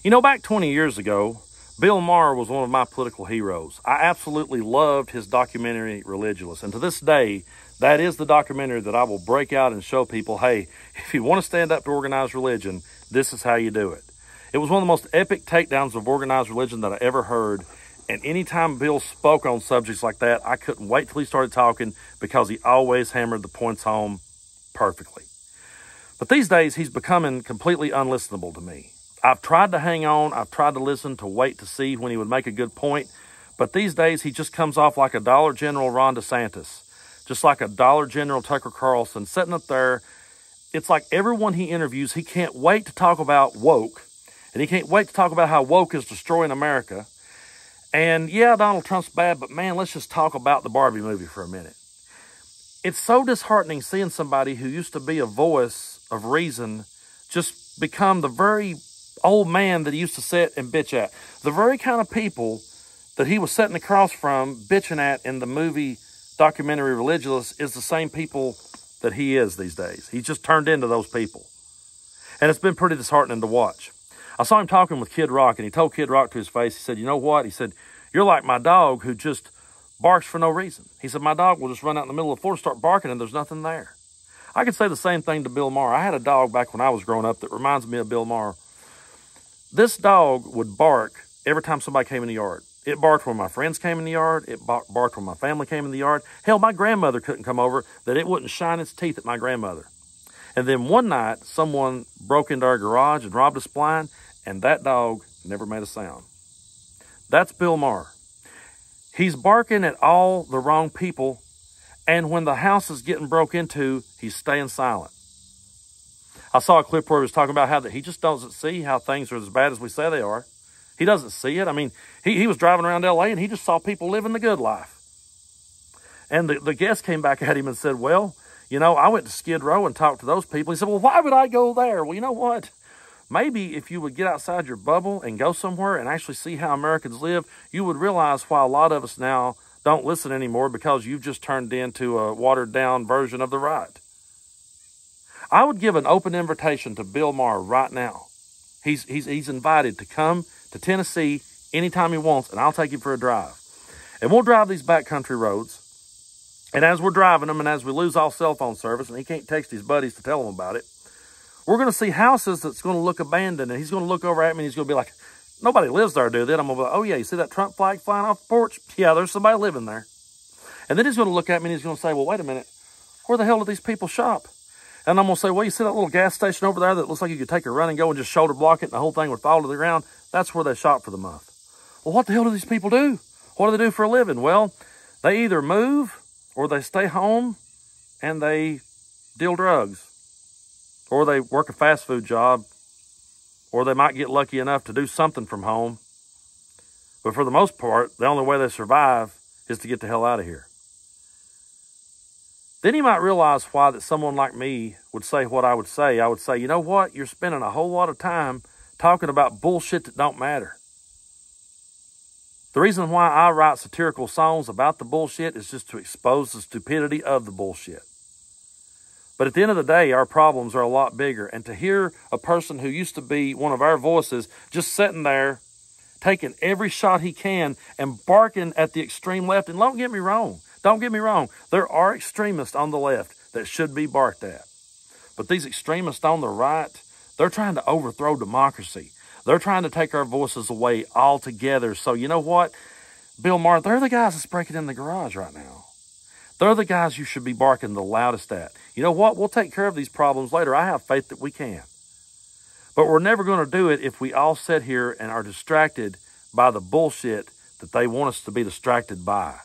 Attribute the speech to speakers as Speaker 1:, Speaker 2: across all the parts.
Speaker 1: You know, back 20 years ago, Bill Maher was one of my political heroes. I absolutely loved his documentary, Religulous. And to this day, that is the documentary that I will break out and show people, hey, if you want to stand up to organized religion, this is how you do it. It was one of the most epic takedowns of organized religion that I ever heard. And anytime Bill spoke on subjects like that, I couldn't wait till he started talking because he always hammered the points home perfectly. But these days, he's becoming completely unlistenable to me. I've tried to hang on. I've tried to listen, to wait to see when he would make a good point. But these days, he just comes off like a Dollar General Ron DeSantis, just like a Dollar General Tucker Carlson sitting up there. It's like everyone he interviews, he can't wait to talk about woke, and he can't wait to talk about how woke is destroying America. And yeah, Donald Trump's bad, but man, let's just talk about the Barbie movie for a minute. It's so disheartening seeing somebody who used to be a voice of reason just become the very old man that he used to sit and bitch at. The very kind of people that he was sitting across from bitching at in the movie documentary Religulous is the same people that he is these days. He's just turned into those people. And it's been pretty disheartening to watch. I saw him talking with Kid Rock, and he told Kid Rock to his face, he said, you know what? He said, you're like my dog who just barks for no reason. He said, my dog will just run out in the middle of the floor, start barking, and there's nothing there. I could say the same thing to Bill Maher. I had a dog back when I was growing up that reminds me of Bill Maher. This dog would bark every time somebody came in the yard. It barked when my friends came in the yard. It barked when my family came in the yard. Hell, my grandmother couldn't come over that it wouldn't shine its teeth at my grandmother. And then one night, someone broke into our garage and robbed us blind, and that dog never made a sound. That's Bill Maher. He's barking at all the wrong people, and when the house is getting broke into, he's staying silent. I saw a clip where he was talking about how that he just doesn't see how things are as bad as we say they are. He doesn't see it. I mean, he was driving around L.A. and he just saw people living the good life. And the guest came back at him and said, well, you know, I went to Skid Row and talked to those people. He said, well, why would I go there? Well, you know what? Maybe if you would get outside your bubble and go somewhere and actually see how Americans live, you would realize why a lot of us now don't listen anymore, because you've just turned into a watered-down version of the right. I would give an open invitation to Bill Maher right now. He's invited to come to Tennessee anytime he wants, and I'll take him for a drive. And we'll drive these backcountry roads. And as we're driving them, and as we lose all cell phone service, and he can't text his buddies to tell them about it, we're going to see houses that's going to look abandoned. And he's going to look over at me and he's going to be like, nobody lives there, do they? And I'm going to be like, oh yeah, you see that Trump flag flying off the porch? Yeah, there's somebody living there. And then he's going to look at me and he's going to say, well, wait a minute. Where the hell do these people shop? And I'm going to say, well, you see that little gas station over there that looks like you could take a run and go and just shoulder block it and the whole thing would fall to the ground? That's where they shop for the month. Well, what the hell do these people do? What do they do for a living? Well, they either move or they stay home and they deal drugs, or they work a fast food job, or they might get lucky enough to do something from home. But for the most part, the only way they survive is to get the hell out of here. Then you might realize why that someone like me would say what I would say. I would say, you know what? You're spending a whole lot of time talking about bullshit that don't matter. The reason why I write satirical songs about the bullshit is just to expose the stupidity of the bullshit. But at the end of the day, our problems are a lot bigger. And to hear a person who used to be one of our voices just sitting there, taking every shot he can and barking at the extreme left, and don't get me wrong, there are extremists on the left that should be barked at. But these extremists on the right, they're trying to overthrow democracy. They're trying to take our voices away altogether. So you know what? Bill Maher, they're the guys that's breaking in the garage right now. They're the guys you should be barking the loudest at. You know what? We'll take care of these problems later. I have faith that we can. But we're never going to do it if we all sit here and are distracted by the bullshit that they want us to be distracted by.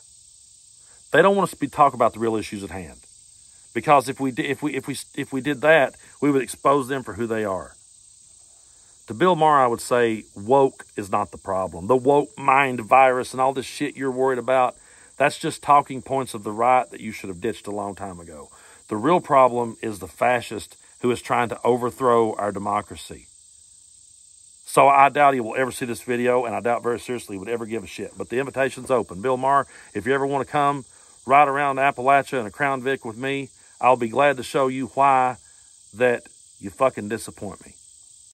Speaker 1: They don't want us to talk about the real issues at hand. Because if we did that, we would expose them for who they are. To Bill Maher, I would say woke is not the problem. The woke mind virus and all this shit you're worried about, that's just talking points of the right that you should have ditched a long time ago. The real problem is the fascist who is trying to overthrow our democracy. So I doubt he will ever see this video, and I doubt very seriously he would ever give a shit. But the invitation's open. Bill Maher, if you ever want to come ride around Appalachia in a Crown Vic with me, I'll be glad to show you why that you fucking disappoint me.